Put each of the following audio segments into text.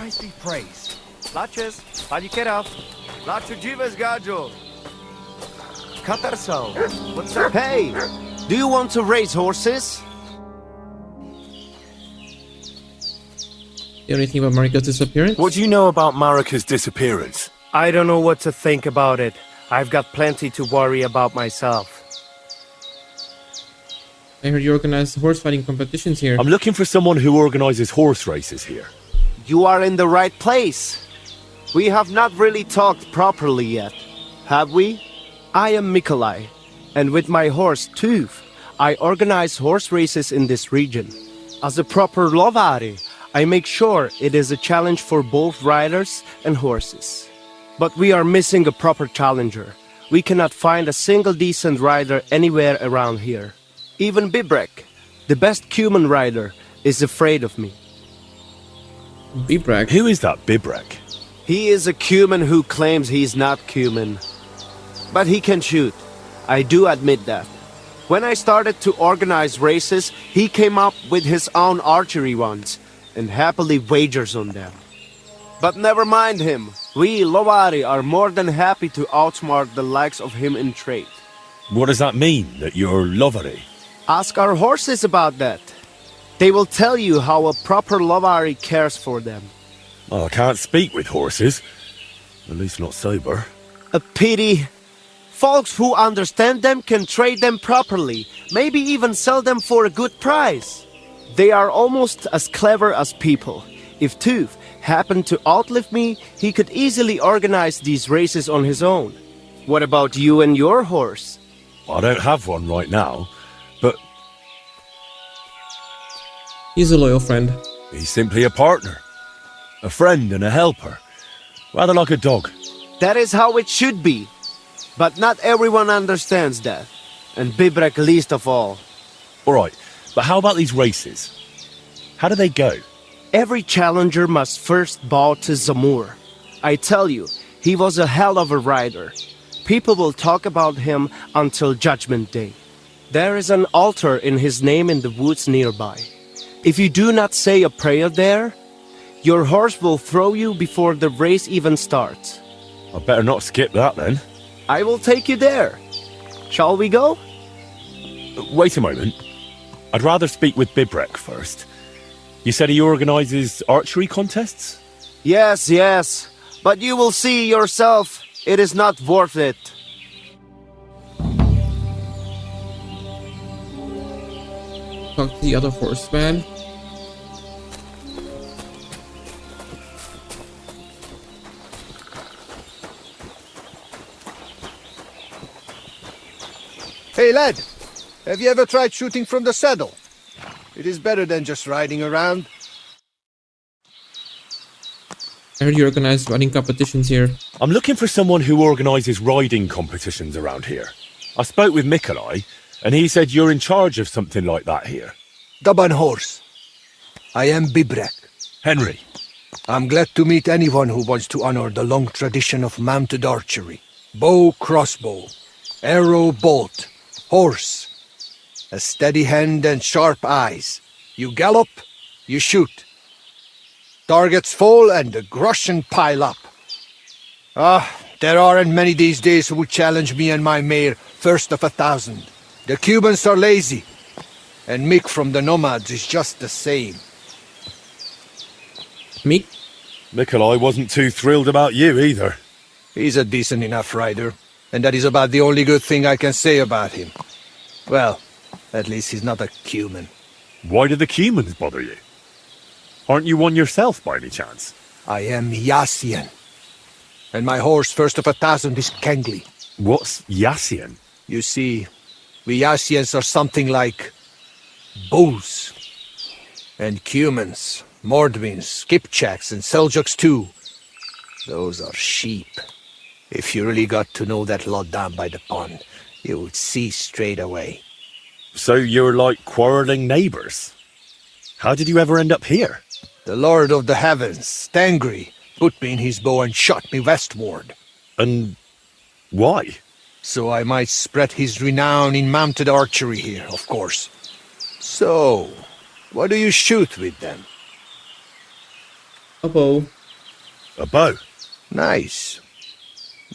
Christ be praised. Laches, pali kieraf. Lacho dziwes gajo. Katarso. What's up? Hey, do you want to race horses? You know anything about Mariko's disappearance? What do you know about Marika's disappearance? I don't know what to think about it. I've got plenty to worry about myself. I heard you organize horse fighting competitions here. I'm looking for someone who organizes horse races here. You are in the right place. We have not really talked properly yet, have we? I am Mikolai, and with my horse Tooth, I organize horse races in this region. As a proper lovari, I make sure it is a challenge for both riders and horses. But we are missing a proper challenger. We cannot find a single decent rider anywhere around here. Even Bibrek, the best Cuman rider, is afraid of me. Bibrek? Who is that Bibrek? He is a Cuman who claims he's not Cuman. But he can shoot. I do admit that. When I started to organize races, he came up with his own archery ones, and happily wagers on them. But never mind him. We, Lovari, are more than happy to outsmart the likes of him in trade. What does that mean, that you're Lovari? Ask our horses about that. They will tell you how a proper Lovari cares for them. Oh, I can't speak with horses. At least not sober. A pity. Folks who understand them can trade them properly, maybe even sell them for a good price. They are almost as clever as people. If Tooth happened to outlive me, he could easily organize these races on his own. What about you and your horse? I don't have one right now, but He's a loyal friend. he's simply a partner. A friend and a helper. Rather like a dog. That is how it should be. But not everyone understands that. And Bibrek least of all. Alright, but how about these races? How do they go? Every challenger must first bow to Zamur. I tell you, he was a hell of a rider. People will talk about him until Judgment Day. There is an altar in his name in the woods nearby. If you do not say a prayer there, your horse will throw you before the race even starts. I better not skip that then. I will take you there. Shall we go? Wait a moment. I'd rather speak with Bibrek first. You said he organises archery contests? Yes, yes. But you will see yourself. It is not worth it. Talk to the other horseman. Hey lad, have you ever tried shooting from the saddle? It is better than just riding around. I heard you organize riding competitions here. I'm looking for someone who organises riding competitions around here. I spoke with Mikolai, and he said you're in charge of something like that here. Daban horse. I am Bibrek. Henry. I'm glad to meet anyone who wants to honor the long tradition of mounted archery. Bow, crossbow, arrow, bolt, horse. A steady hand and sharp eyes. You gallop, you shoot. Targets fall and the groschen pile up. There aren't many these days who would challenge me and my mare first of 1,000. The Cubans are lazy, and Mick from the Nomads is just the same. Me? Mikolai wasn't too thrilled about you either. He's a decent enough rider, and that is about the only good thing I can say about him. Well, at least he's not a Cuman. Why do the Cumans bother you? Aren't you one yourself by any chance? I am Yassian, and my horse first of 1,000 is Kengli. What's Yassian? You see, we Yassians are something like bulls. And Cumans, Mordvins, Kipchaks, and Seljuks too. Those are sheep. If you really got to know that lot down by the pond, you would see straight away. So you're like quarrelling neighbours? How did you ever end up here? The Lord of the Heavens, Tangri, put me in his bow and shot me westward. And why? So I might spread his renown in mounted archery here, of course. So, what do you shoot with them? A bow. A bow. Nice.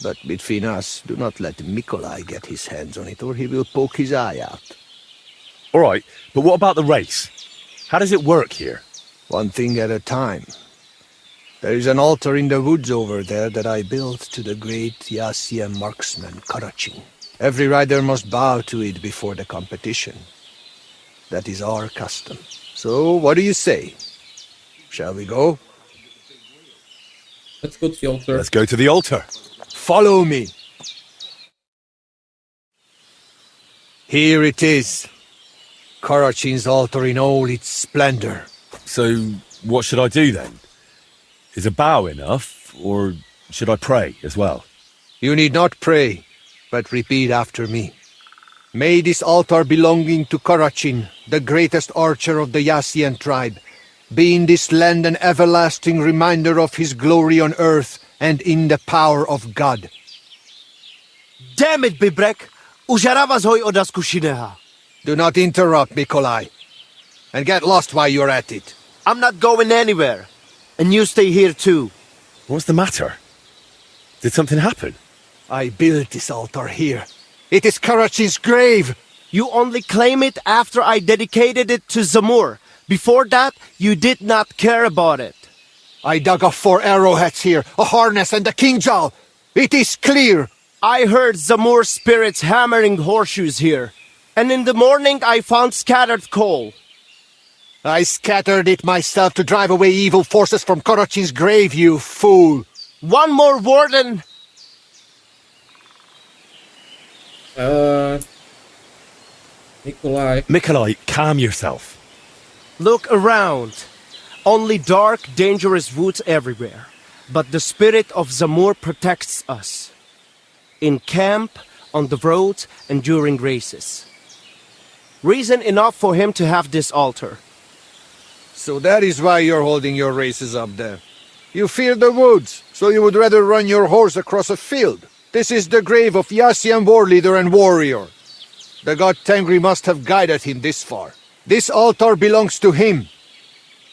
But between us, do not let Mikolai get his hands on it, or he will poke his eye out. All right, but what about the race? How does it work here? One thing at a time. There is an altar in the woods over there that I built to the great Yasia marksman Karachin. Every rider must bow to it before the competition. That is our custom. So, what do you say? Shall we go? Let's go to the altar. Let's go to the altar. Follow me. Here it is. Karachin's altar in all its splendor. So, what should I do then? Is a bow enough, or should I pray as well? You need not pray, but repeat after me. May this altar belonging to Karachin, the greatest archer of the Yassian tribe, be in this land an everlasting reminder of his glory on earth and in the power of God. Damn it, Bibrek! Użarawaz hoj od Askushineha. Do not interrupt, Mikolai. And get lost while you're at it. I'm not going anywhere. And you stay here too. What's the matter? Did something happen? I built this altar here. It is Karachin's grave. You only claim it after I dedicated it to Zamur. Before that, you did not care about it. I dug up 4 arrowheads here, a harness and a kingjal. It is clear. I heard Zamur spirits hammering horseshoes here. And in the morning I found scattered coal. I scattered it myself to drive away evil forces from Karachin's grave, you fool. One more warden. Nikolai. Mikolai, calm yourself. Look around. Only dark, dangerous woods everywhere. But the spirit of Zamur protects us. In camp, on the roads, and during races. Reason enough for him to have this altar. So that is why you're holding your races up there. You fear the woods, so you would rather run your horse across a field. This is the grave of Yassian war leader and warrior. The god Tengri must have guided him this far. This altar belongs to him.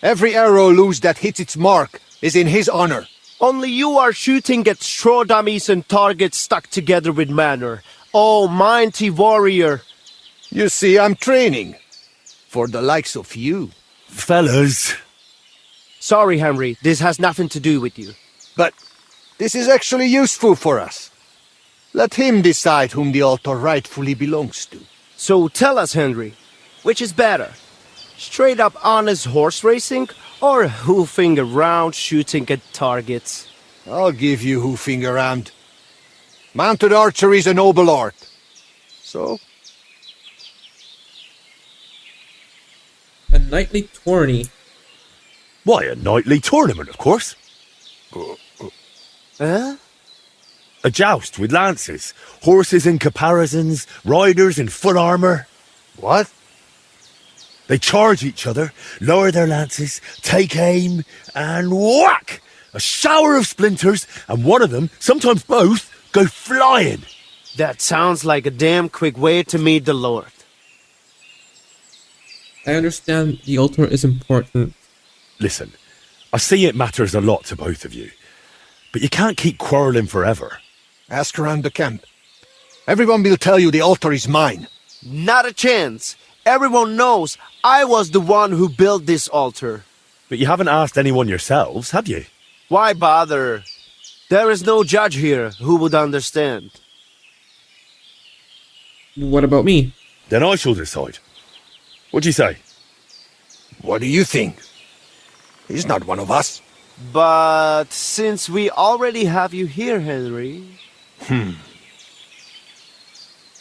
Every arrow loose that hits its mark is in his honor. Only you are shooting at straw dummies and targets stuck together with manner. Oh, mighty warrior. You see, I'm training. For the likes of you. Fellas. Sorry, Henry, this has nothing to do with you. But this is actually useful for us. Let him decide whom the altar rightfully belongs to. So tell us, Henry, which is better? Straight up honest horse racing or hoofing around shooting at targets? I'll give you hoofing around. Mounted archery is a noble art. So, A knightly tourney. Why, a nightly tournament, of course. Huh? A joust with lances, horses in caparisons, riders in full armour. what? They charge each other, lower their lances, take aim, and whack! A shower of splinters, and one of them, sometimes both, go flying. That sounds like a damn quick way to meet the Lord. I understand the altar is important. Listen, I see it matters a lot to both of you, but you can't keep quarrelling forever. Ask around the camp. Everyone will tell you the altar is mine. Not a chance. Everyone knows I was the one who built this altar. But you haven't asked anyone yourselves, have you? Why bother? There is no judge here who would understand. What about me? Then I shall decide. What do you say? What do you think? He's not one of us. But since we already have you here, Henry...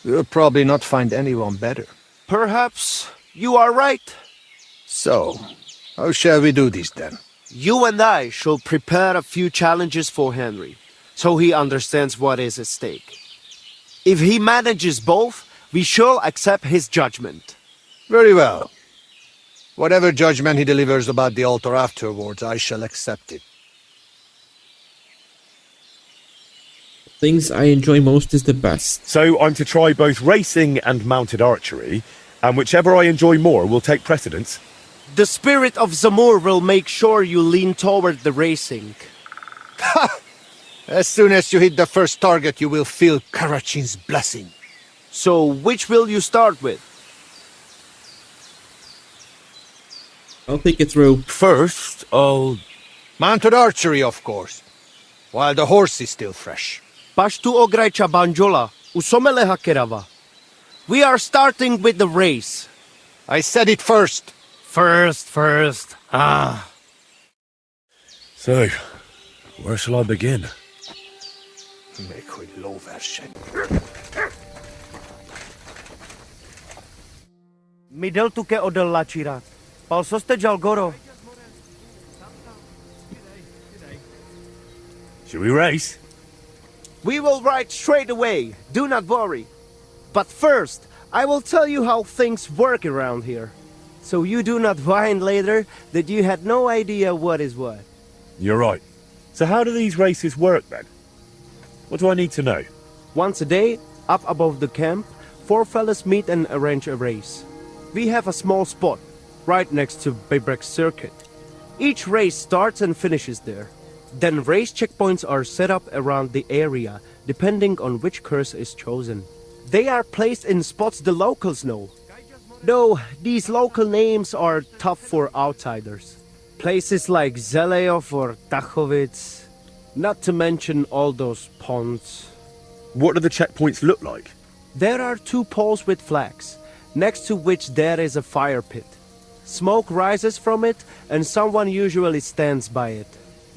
We'll probably not find anyone better. Perhaps you are right. So, how shall we do this then? You and I shall prepare a few challenges for Henry, so he understands what is at stake. If he manages both, we shall accept his judgment. Very well. Whatever judgment he delivers about the altar afterwards, I shall accept it. Things I enjoy most is the best. So I'm to try both racing and mounted archery, and whichever I enjoy more will take precedence? The spirit of Zamur will make sure you lean toward the racing. As soon as you hit the first target, you will feel Karachin's blessing. So, which will you start with? I'll think it through. First, I'll... Mounted archery, of course. While the horse is still fresh. Pashtu ograjcha banjola, usomeleha kerava. We are starting with the race. I said it first. First. Ah. So, where shall I begin? Make low version. Midel tuke odel lachirat. Palsoste jalgoro. Shall we race? We will ride straight away, do not worry. But first, I will tell you how things work around here. So you do not whine later that you had no idea what is what. You're right. So how do these races work then? What do I need to know? Once a day, up above the camp, 4 fellas meet and arrange a race. We have a small spot, right next to Bebrek's circuit. Each race starts and finishes there. Then race checkpoints are set up around the area, depending on which course is chosen. They are placed in spots the locals know. Though these local names are tough for outsiders. Places like Zeleov or Tachovitz, not to mention all those ponds. What do the checkpoints look like? There are 2 poles with flags, next to which there is a fire pit. Smoke rises from it and someone usually stands by it.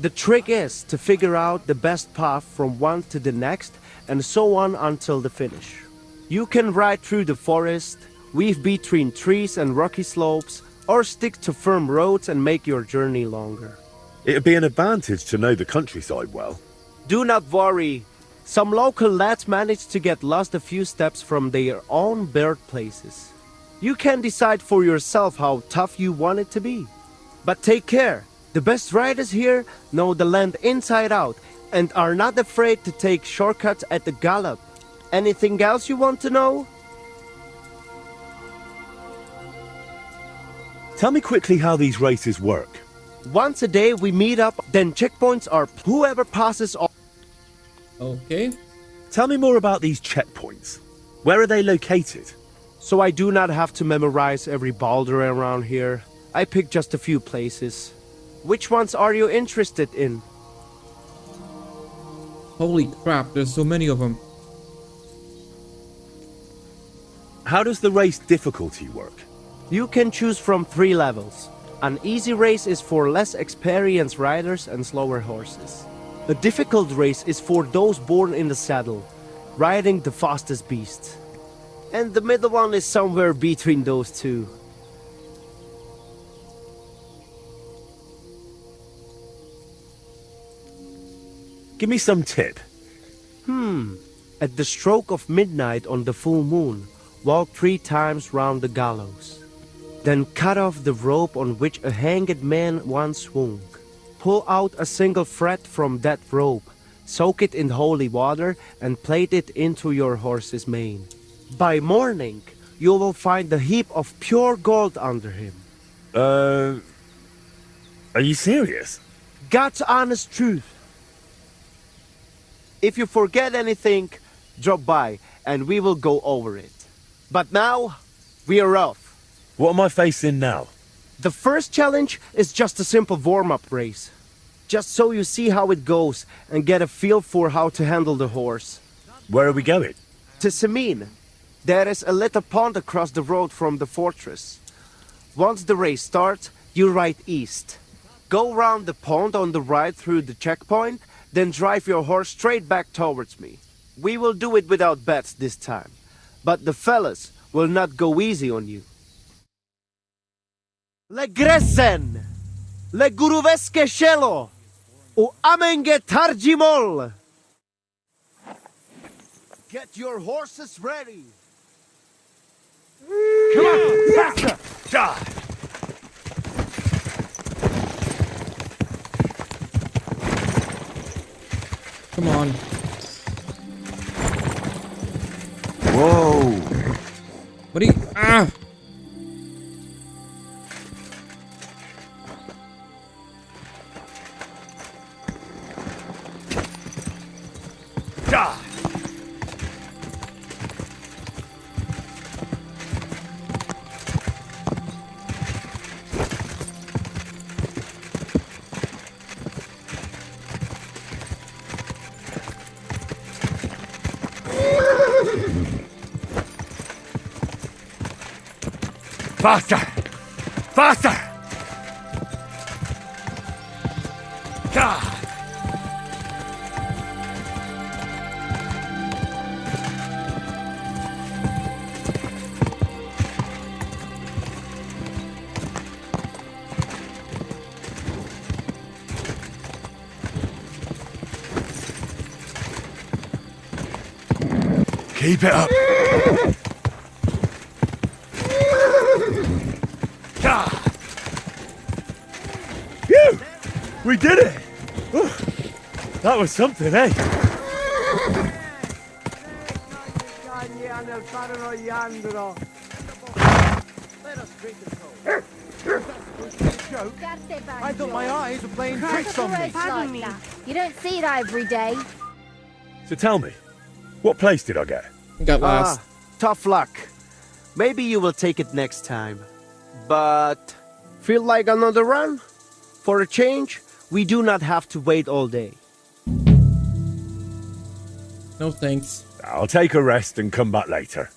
The trick is to figure out the best path from one to the next and so on until the finish. You can ride through the forest, weave between trees and rocky slopes, or stick to firm roads and make your journey longer. It'd be an advantage to know the countryside well. Do not worry. Some local lads managed to get lost a few steps from their own birthplaces. You can decide for yourself how tough you want it to be. But take care. The best riders here know the land inside out and are not afraid to take shortcuts at the gallop. Anything else you want to know? Tell me quickly how these races work. Once a day we meet up, then checkpoints are whoever passes all. Okay. Tell me more about these checkpoints. Where are they located? So I do not have to memorize every boulder around here. I pick just a few places. Which ones are you interested in? Holy crap, there's so many of them. How does the race difficulty work? You can choose from 3 levels. An easy race is for less experienced riders and slower horses. A difficult race is for those born in the saddle, riding the fastest beasts. And the middle one is somewhere between those 2. Give me some tip. At the stroke of midnight on the full moon, walk 3 times round the gallows. Then cut off the rope on which a hanged man once swung. Pull out a single thread from that rope, soak it in holy water, and plait it into your horse's mane. By morning, you will find a heap of pure gold under him. Are you serious? God's honest truth. If you forget anything, drop by and we will go over it. But now, we are off. What am I facing now? The first challenge is just a simple warm-up race. Just so you see how it goes and get a feel for how to handle the horse. Where are we going? To Semin. There is a little pond across the road from the fortress. Once the race starts, you ride east. Go round the pond on the right through the checkpoint, then drive your horse straight back towards me. We will do it without bets this time, but the fellas will not go easy on you. Le gresen, le guruveske shelo, u amenge tarjimol. Get your horses ready. Come on, faster! Come on. Whoa! What are you... Ah! Faster! Faster! God! Keep it up. Phew! We did it! Whew. That was something, eh? I thought my eyes were playing tricks on me. Pardon me. You don't see it every day. So tell me, what place did I get? Got lost. Tough luck. Maybe you will take it next time. But feel like another run? For a change, we do not have to wait all day. No thanks. I'll take a rest and come back later.